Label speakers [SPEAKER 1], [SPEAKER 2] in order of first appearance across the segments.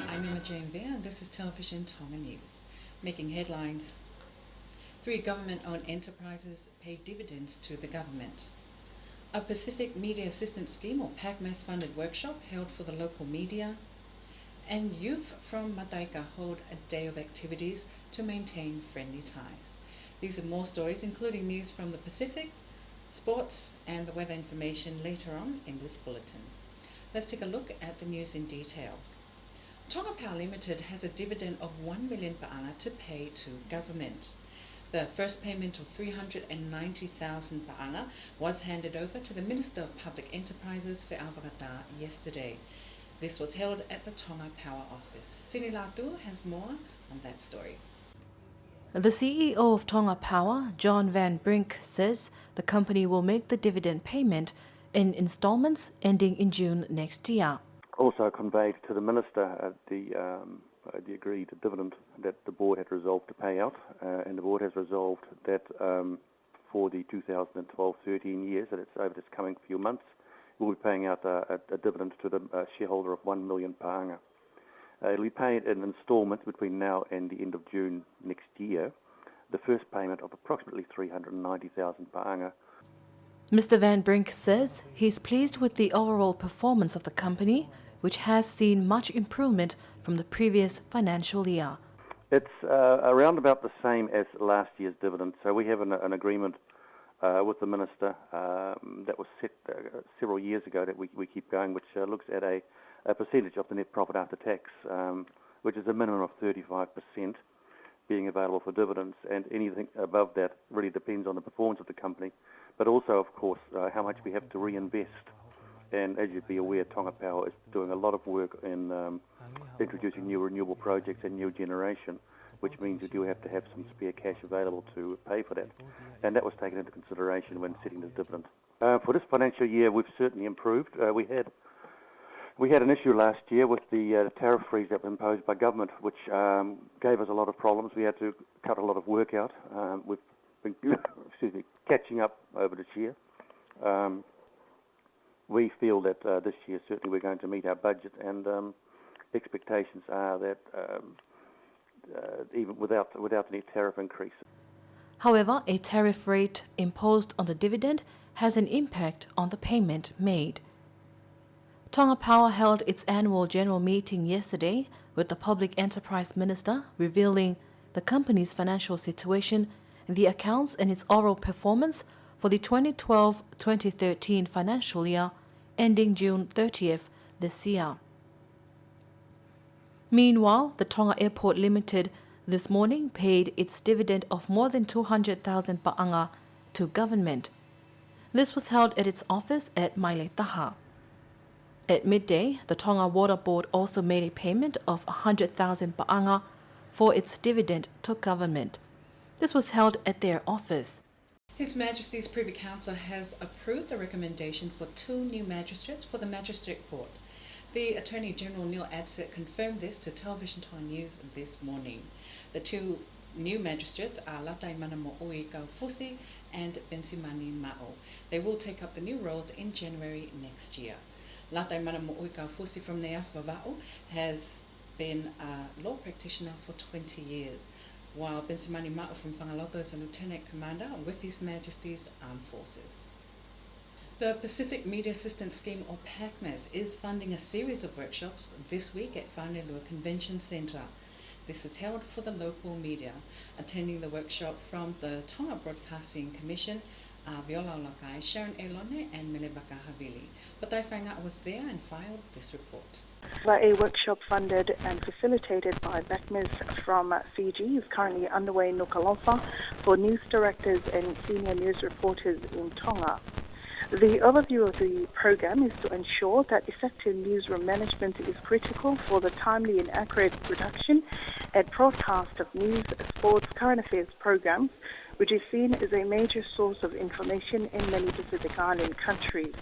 [SPEAKER 1] I'm Emma Jane Vere, and this is Television Tonga News. Making headlines. 3 government-owned enterprises pay dividends to the government. A Pacific Media Assistance Scheme, or PACMAS funded workshop held for the local media. And youth from Mataika hold a day of activities to maintain friendly ties. These and more stories, including news from the Pacific, sports, and the weather information later on in this bulletin. Let's take a look at the news in detail. Tonga Power Limited has a dividend of 1 million paanga to pay to government. The first payment of 390,000 paanga was handed over to the Minister of Public Enterprises for Alvarata yesterday. This was held at the Tonga Power Office. Sini Latu has more on that story.
[SPEAKER 2] The CEO of Tonga Power, John Van Brink, says the company will make the dividend payment in installments ending in June next year.
[SPEAKER 3] Also conveyed to the Minister the agreed dividend that the Board had resolved to pay out, and the Board has resolved that for the 2012-13 years, that it's over this coming few months, we'll be paying out a dividend to the shareholder of 1 million paanga. It'll be paid in instalments between now and the end of June next year, the first payment of approximately 390,000 paanga.
[SPEAKER 2] Mr. Van Brink says he's pleased with the overall performance of the company, which has seen much improvement from the previous financial year.
[SPEAKER 3] It's around about the same as last year's dividend. So we have an agreement with the Minister that was set several years ago that we keep going, which looks at a percentage of the net profit after tax, which is a minimum of 35% being available for dividends, and anything above that really depends on the performance of the company, but also, of course, how much we have to reinvest. And as you'd be aware, Tonga Power is doing a lot of work in introducing new renewable projects and new generation, which means you do have to have some spare cash available to pay for that. And that was taken into consideration when setting the dividend. For this financial year, we've certainly improved. We had an issue last year with the tariff freeze that was imposed by government, which gave us a lot of problems. We had to cut a lot of work out. We've been catching up over this year. We feel that this year certainly we're going to meet our budget, and expectations are that even without any tariff increase.
[SPEAKER 2] However, a tariff rate imposed on the dividend has an impact on the payment made. Tonga Power held its annual general meeting yesterday with the Public Enterprise Minister revealing the company's financial situation, the accounts and its overall performance for the 2012-2013 financial year ending June 30th this year. Meanwhile, the Tonga Airport Limited this morning paid its dividend of more than 200,000 paanga to government. This was held at its office at Mailetaha. At midday, the Tonga Water Board also made a payment of 100,000 paanga for its dividend to government. This was held at their office.
[SPEAKER 1] His Majesty's Privy Council has approved a recommendation for 2 new magistrates for the Magistrate Court. The Attorney General Neil Adsett confirmed this to Television Tonga News this morning. The 2 new magistrates are Latai Manamo'ui Kaufusi and Bensimani Ma'o. They will take up the new roles in January next year. Latai Manamo'ui Kaufusi from Neaf Vava'u has been a law practitioner for 20 years, while Bensimani Ma'o from Whangaroto is a Lieutenant Commander with His Majesty's Armed Forces. The Pacific Media Assistance Scheme, or PACMAS, is funding a series of workshops this week at Whanelua Convention Centre. This is held for the local media. Attending the workshop from the Tonga Broadcasting Commission are Viola Olakai, Sharon Elone and Melebaka Havili. Patai Whainga was there and filed this report.
[SPEAKER 4] A workshop funded and facilitated by PACMAS from Fiji is currently underway in Nuku'alofa for news directors and senior news reporters in Tonga. The overview of the program is to ensure that effective newsroom management is critical for the timely and accurate production and broadcast of news, sports, current affairs programs, which is seen as a major source of information in many Pacific Island countries.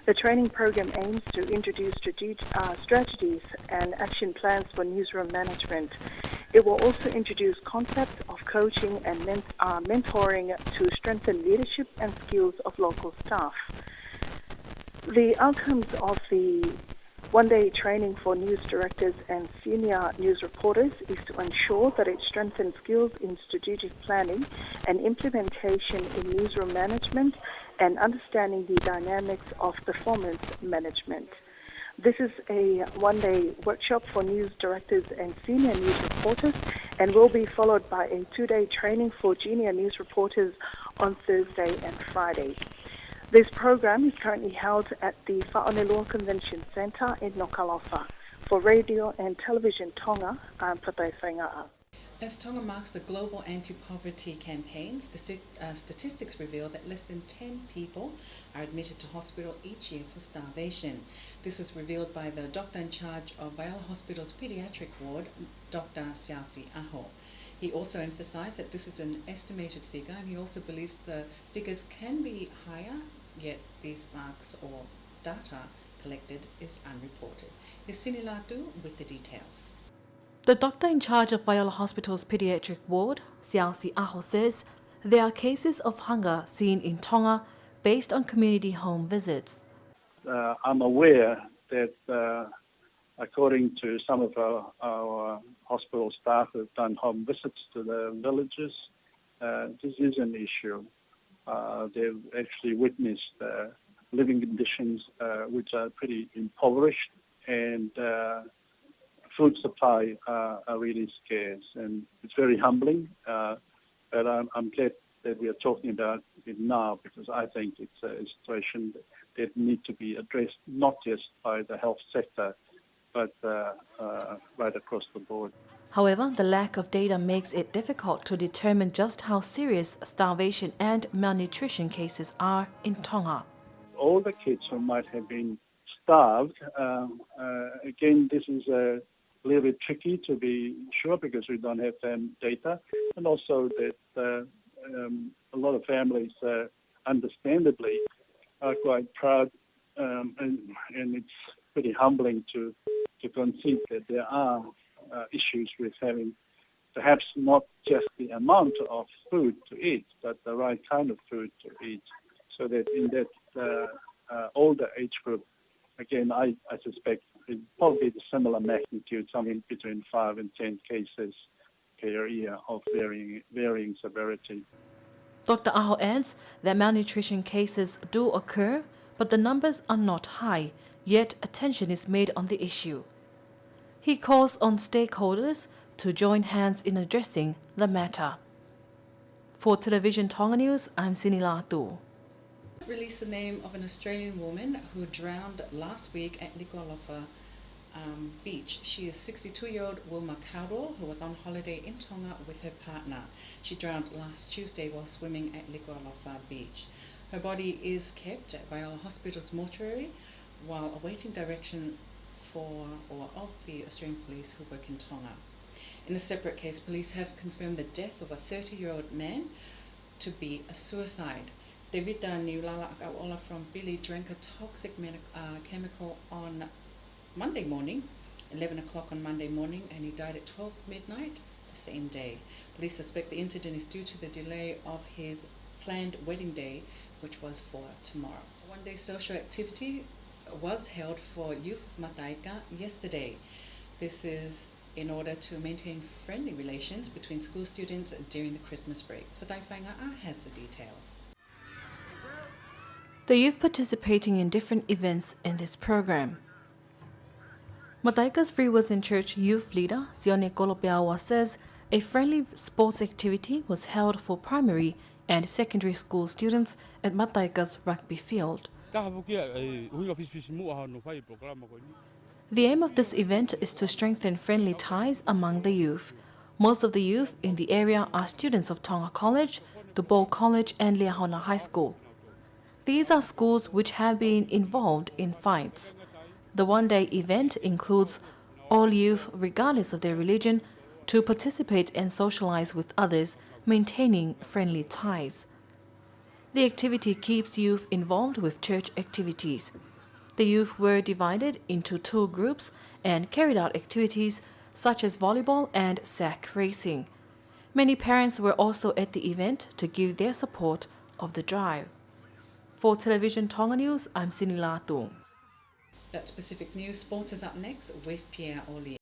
[SPEAKER 4] The training program aims to introduce strategies and action plans for newsroom management. It will also introduce concepts of coaching and mentoring to strengthen leadership and skills of local staff. The outcomes of the One-day training for news directors and senior news reporters is to ensure that it strengthens skills in strategic planning and implementation in newsroom management and understanding the dynamics of performance management. This is a one-day workshop for news directors and senior news reporters and will be followed by a two-day training for junior news reporters on Thursday and Friday. This program is currently held at the Whaonelua Convention Centre in Nuku'alofa. For Radio and Television Tonga, I'm Patai Whainga'a.
[SPEAKER 1] As Tonga marks the global anti-poverty campaign, statistics reveal that less than 10 people are admitted to hospital each year for starvation. This is revealed by the doctor in charge of Waiala Hospital's paediatric ward, Dr. Siausi Aho. He also emphasised that this is an estimated figure, and he also believes the figures can be higher, yet these marks or data collected is unreported. Here's Sini Latu with the details.
[SPEAKER 2] The doctor in charge of Waiala Hospital's paediatric ward, Siausi Aho, says there are cases of hunger seen in Tonga based on community home visits.
[SPEAKER 5] I'm aware that according to some of our hospital staff who have done home visits to the villages, this is an issue. They've actually witnessed living conditions which are pretty impoverished, and food supply are really scarce, and it's very humbling. But I'm glad that we are talking about it now, because I think it's a situation that needs to be addressed not just by the health sector, but right across the board.
[SPEAKER 2] However, the lack of data makes it difficult to determine just how serious starvation and malnutrition cases are in Tonga.
[SPEAKER 5] All the kids who might have been starved, again, this is a little bit tricky to be sure because we don't have data, and also that a lot of families, understandably, are quite proud, and it's pretty humbling to concede that there are issues with having perhaps not just the amount of food to eat, but the right kind of food to eat, so that in that older age group, again, I suspect it probably the similar magnitude, something between 5 and 10 cases per year of varying severity.
[SPEAKER 2] Dr. Aho adds that malnutrition cases do occur, but the numbers are not high, yet attention is made on the issue. He calls on stakeholders to join hands in addressing the matter. For Television Tonga News, I'm Sini Latu.
[SPEAKER 1] Released the name of an Australian woman who drowned last week at Nuku'alofa beach. She is 62-year-old Wilma Kauro, who was on holiday in Tonga with her partner. She drowned last Tuesday while swimming at Nuku'alofa beach. Her body is kept at Waiala Hospital's mortuary while awaiting direction of the Australian police who work in Tonga. In a separate case, police have confirmed the death of a 30-year-old man to be a suicide. David Niulala Akaola from Billy drank a toxic chemical on Monday morning, 11 o'clock on Monday morning, and he died at 12 midnight the same day. Police suspect the incident is due to the delay of his planned wedding day, which was for tomorrow. A one-day social activity was held for youth of Mataika yesterday. This is in order to maintain friendly relations between school students during the Christmas break. Fatai Whainga'a has the details.
[SPEAKER 2] The youth participating in different events in this program. Mataika's Free Wilson Church youth leader, Sione Kolopeawa, says a friendly sports activity was held for primary and secondary school students at Mataika's rugby field. The aim of this event is to strengthen friendly ties among the youth. Most of the youth in the area are students of Tonga College, Dubois College and Liahona High School. These are schools which have been involved in fights. The one-day event includes all youth, regardless of their religion, to participate and socialize with others, maintaining friendly ties. The activity keeps youth involved with church activities. The youth were divided into 2 groups and carried out activities such as volleyball and sack racing. Many parents were also at the event to give their support of the drive. For Television Tonga News, I'm Sini Latu.
[SPEAKER 1] That's Pacific News. Sports is up next with Pierre Ollier.